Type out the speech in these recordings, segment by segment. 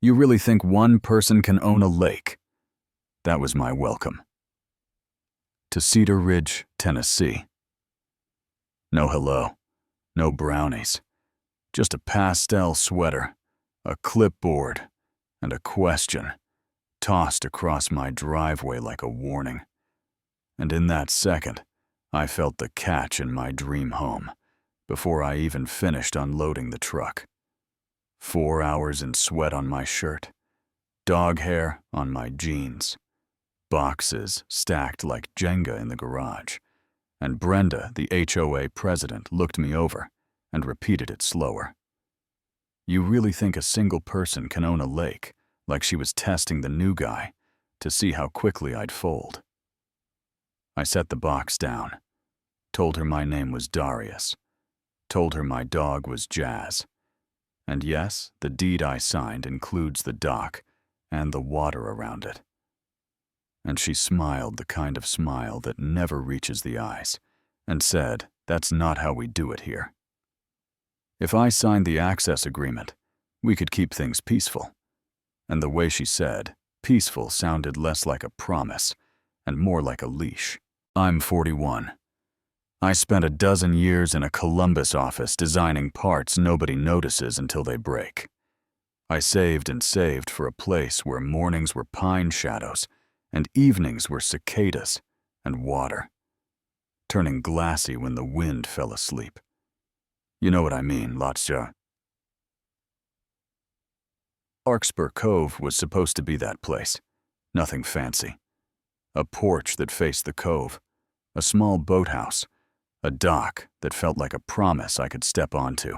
You really think one person can own a lake? That was my welcome. To Cedar Ridge, Tennessee. No hello, no brownies, just a pastel sweater, a clipboard, and a question tossed across my driveway like a warning. And in that second, I felt the catch in my dream home before I even finished unloading the truck. 4 hours in sweat on my shirt, dog hair on my jeans, boxes stacked like Jenga in the garage, and Brenda, the HOA president, looked me over and repeated it slower. You really think a single person can own a lake, like she was testing the new guy to see how quickly I'd fold? I set the box down, told her my name was Darius, told her my dog was Jazz. And yes, the deed I signed includes the dock and the water around it. And she smiled the kind of smile that never reaches the eyes, and said, "That's not how we do it here." If I signed the access agreement, we could keep things peaceful. And the way she said, peaceful sounded less like a promise and more like a leash. I'm 41. I spent a dozen years in a Columbus office designing parts nobody notices until they break. I saved and saved for a place where mornings were pine shadows and evenings were cicadas and water, turning glassy when the wind fell asleep. You know what I mean, Latsja. Larkspur Cove was supposed to be that place. Nothing fancy. A porch that faced the cove, a small boathouse, a dock that felt like a promise I could step onto,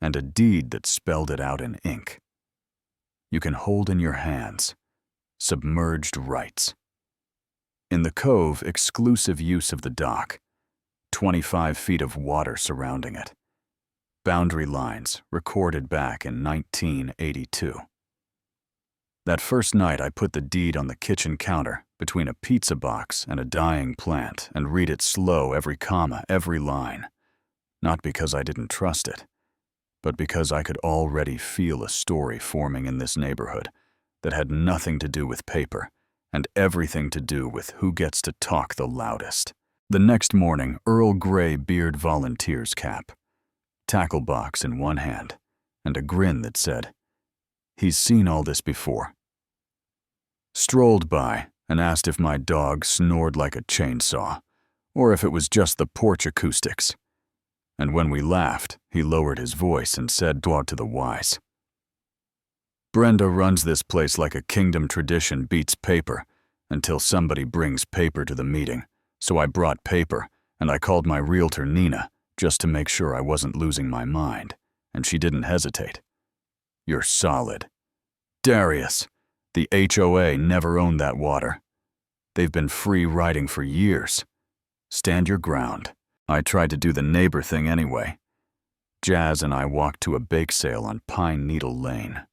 and a deed that spelled it out in ink. You can hold in your hands submerged rights. In the cove, exclusive use of the dock, 25 feet of water surrounding it. Boundary lines recorded back in 1982. That first night, I put the deed on the kitchen counter between a pizza box and a dying plant and read it slow, every comma, every line. Not because I didn't trust it, but because I could already feel a story forming in this neighborhood that had nothing to do with paper and everything to do with who gets to talk the loudest. The next morning, Earl Grey beard volunteer's cap, tackle box in one hand, and a grin that said, "He's seen all this before." Strolled by and asked if my dog snored like a chainsaw, or if it was just the porch acoustics. And when we laughed, he lowered his voice and said to the wise, "Brenda runs this place like a kingdom tradition beats paper until somebody brings paper to the meeting, so I brought paper, and I called my realtor Nina just to make sure I wasn't losing my mind, and she didn't hesitate. You're solid. Darius, the HOA never owned that water. They've been free riding for years. Stand your ground." I tried to do the neighbor thing anyway. Jazz and I walked to a bake sale on Pine Needle Lane.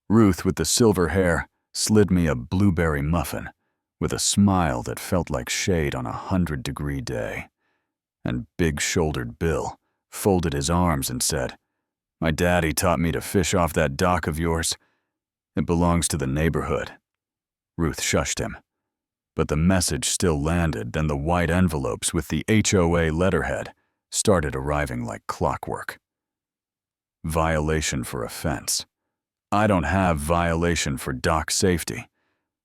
Ruth, with the silver hair, slid me a blueberry muffin with a smile that felt like shade on a 100-degree day. And big-shouldered Bill folded his arms and said, "My daddy taught me to fish off that dock of yours. It belongs to the neighborhood." Ruth shushed him, but the message still landed, and the white envelopes with the HOA letterhead started arriving like clockwork. Violation for offense. I don't have violation for dock safety.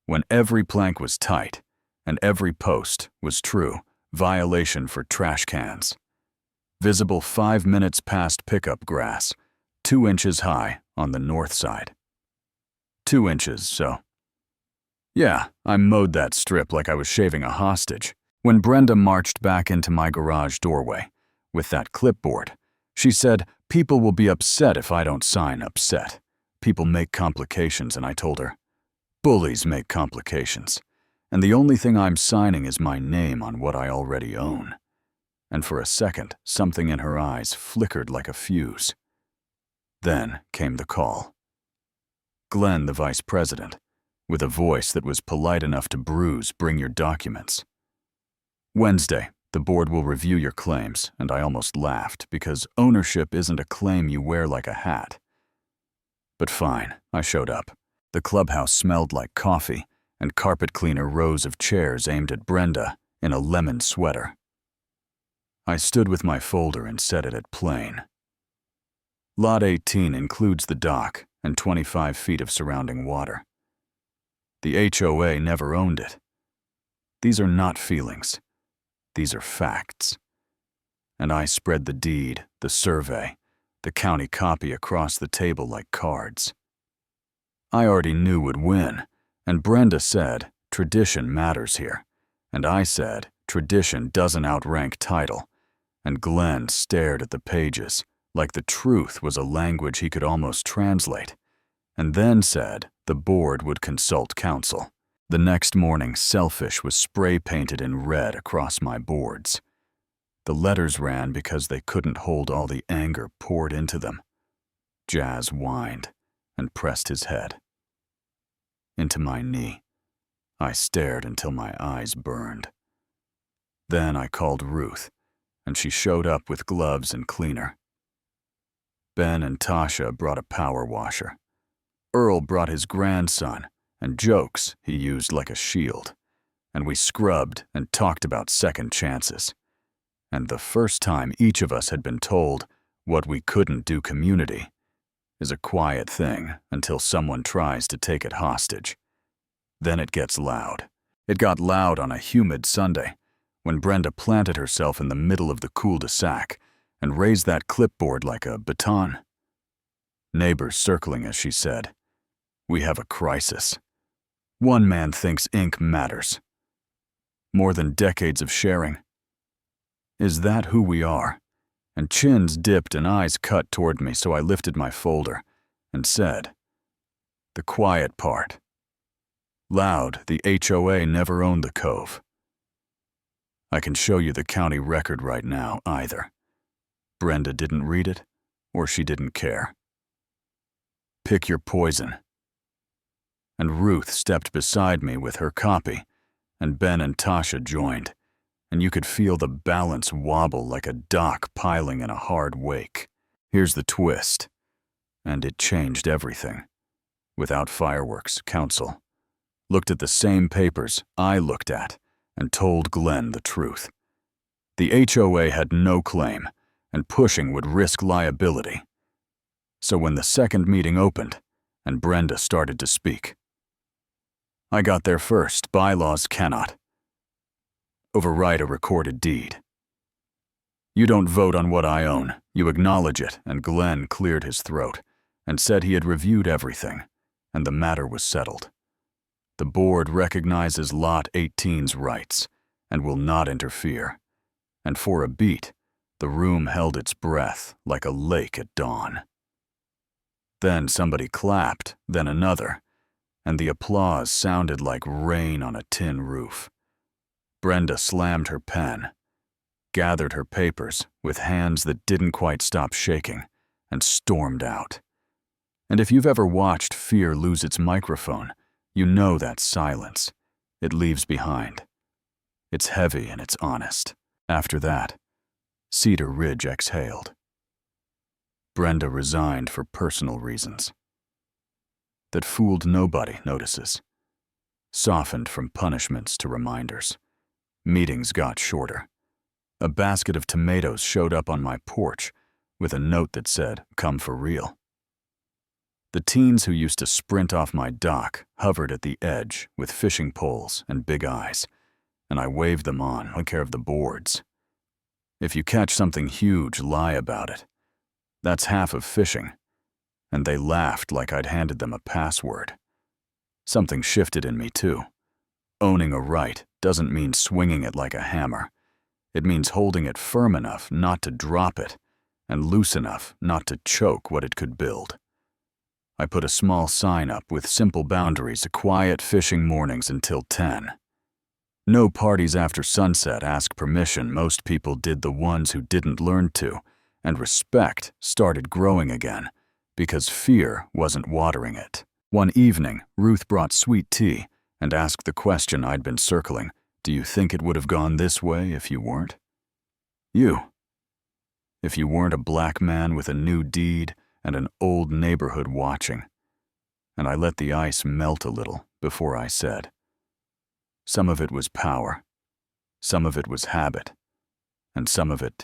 When every plank was tight and every post was true, violation for trash cans. Visible 5 minutes past pickup grass, 2 inches high on the north side. 2 inches, so. Yeah, I mowed that strip like I was shaving a hostage. When Brenda marched back into my garage doorway with that clipboard, she said, "People will be upset if I don't sign upset. People make complications," and I told her, "Bullies make complications, and the only thing I'm signing is my name on what I already own." And for a second, something in her eyes flickered like a fuse. Then came the call. Glenn, the vice president, with a voice that was polite enough to bruise, "Bring your documents." "Wednesday, the board will review your claims," and I almost laughed because ownership isn't a claim you wear like a hat. But fine, I showed up. The clubhouse smelled like coffee, and carpet cleaner rows of chairs aimed at Brenda in a lemon sweater. I stood with my folder and set it at plain. Lot 18 includes the dock and 25 feet of surrounding water. The HOA never owned it. These are not feelings. These are facts. And I spread the deed, the survey, the county copy across the table like cards. I already knew would win, and Brenda said, tradition matters here. And I said, tradition doesn't outrank title. And Glenn stared at the pages, like the truth was a language he could almost translate, and then said the board would consult counsel. The next morning, selfish was spray-painted in red across my boards. The letters ran because they couldn't hold all the anger poured into them. Jazz whined and pressed his head into my knee. I stared until my eyes burned. Then I called Ruth, and she showed up with gloves and cleaner. Ben and Tasha brought a power washer. Earl brought his grandson, and jokes he used like a shield. And we scrubbed and talked about second chances. And the first time each of us had been told what we couldn't do community is a quiet thing until someone tries to take it hostage. Then it gets loud. It got loud on a humid Sunday when Brenda planted herself in the middle of the cul-de-sac and raised that clipboard like a baton. Neighbors circling as she said, "We have a crisis. One man thinks ink matters. More than decades of sharing. Is that who we are?" And chins dipped and eyes cut toward me, so I lifted my folder and said, "The quiet part. Loud, the HOA never owned the cove. I can show you the county record right now, either. Brenda didn't read it, or she didn't care. Pick your poison." And Ruth stepped beside me with her copy, and Ben and Tasha joined, and you could feel the balance wobble like a dock piling in a hard wake. Here's the twist, and it changed everything. Without fireworks, counsel looked at the same papers I looked at and told Glenn the truth. The HOA had no claim, and pushing would risk liability. So when the second meeting opened, and Brenda started to speak, I got there first. Bylaws cannot override a recorded deed. You don't vote on what I own, you acknowledge it, and Glenn cleared his throat and said he had reviewed everything, and the matter was settled. The board recognizes Lot 18's rights and will not interfere. And for a beat, the room held its breath like a lake at dawn. Then somebody clapped, then another, and the applause sounded like rain on a tin roof. Brenda slammed her pen, gathered her papers with hands that didn't quite stop shaking, and stormed out. And if you've ever watched fear lose its microphone, you know that silence it leaves behind. It's heavy and it's honest. After that, Cedar Ridge exhaled. Brenda resigned for personal reasons. That fooled nobody notices. Softened from punishments to reminders. Meetings got shorter. A basket of tomatoes showed up on my porch with a note that said, "Come for real." The teens who used to sprint off my dock hovered at the edge with fishing poles and big eyes, and I waved them on, took care of the boards. If you catch something huge, lie about it. That's half of fishing. And they laughed like I'd handed them a password. Something shifted in me, too. Owning a right doesn't mean swinging it like a hammer. It means holding it firm enough not to drop it, and loose enough not to choke what it could build. I put a small sign up with simple boundaries, quiet fishing mornings until 10. No parties after sunset ask permission. Most people did the ones who didn't learn to, and respect started growing again because fear wasn't watering it. One evening, Ruth brought sweet tea and asked the question I'd been circling. Do you think it would have gone this way if you weren't? You. If you weren't a black man with a new deed, and an old neighborhood watching. And I let the ice melt a little before I said. Some of it was power, some of it was habit, and some of it,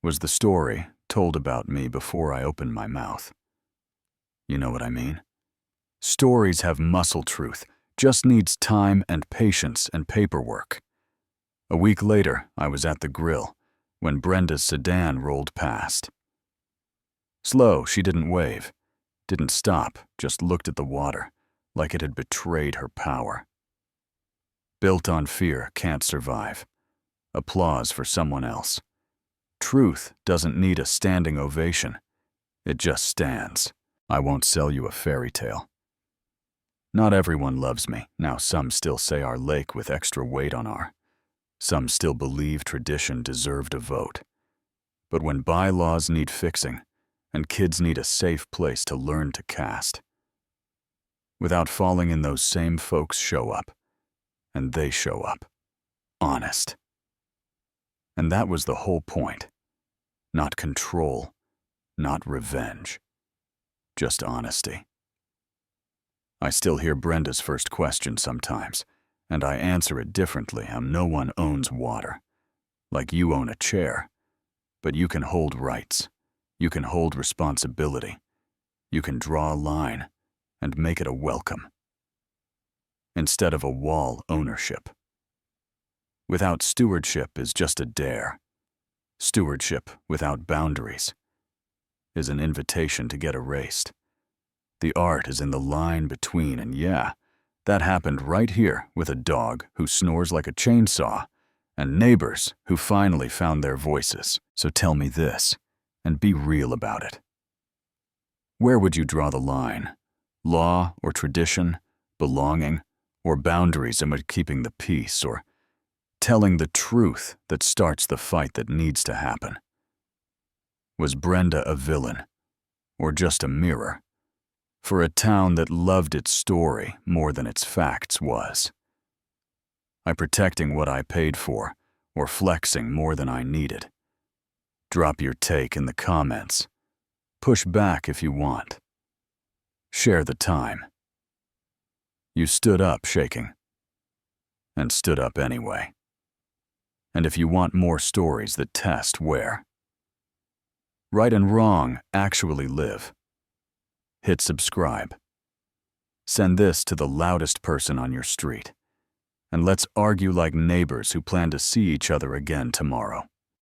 was the story told about me before I opened my mouth. You know what I mean? Stories have muscle truth, just needs time and patience and paperwork. A week later, I was at the grill when Brenda's sedan rolled past. Slow, she didn't wave, didn't stop, just looked at the water like it had betrayed her power. Built on fear can't survive. Applause for someone else. Truth doesn't need a standing ovation. It just stands. I won't sell you a fairy tale. Not everyone loves me. Now some still say our lake with extra weight on our. Some still believe tradition deserved a vote. But when bylaws need fixing, and kids need a safe place to learn to cast, without falling in, those same folks show up. And they show up. Honest. And that was the whole point. Not control, not revenge. Just honesty. I still hear Brenda's first question sometimes, and I answer it differently. No one owns water. Like you own a chair. But you can hold rights. You can hold responsibility. You can draw a line and make it a welcome, instead of a wall ownership. Without stewardship is just a dare. Stewardship without boundaries is an invitation to get erased. The art is in the line between, and that happened right here with a dog who snores like a chainsaw and neighbors who finally found their voices. So tell me this, and be real about it. Where would you draw the line? Law or tradition, belonging, or boundaries amid keeping the peace, or telling the truth that starts the fight that needs to happen? Was Brenda a villain, or just a mirror for a town that loved its story more than its facts was? I protecting what I paid for, or flexing more than I needed? Drop your take in the comments. Push back if you want. Share the time. You stood up shaking, and stood up anyway. And if you want more stories that test where right and wrong actually live, hit subscribe. Send this to the loudest person on your street, and let's argue like neighbors who plan to see each other again tomorrow.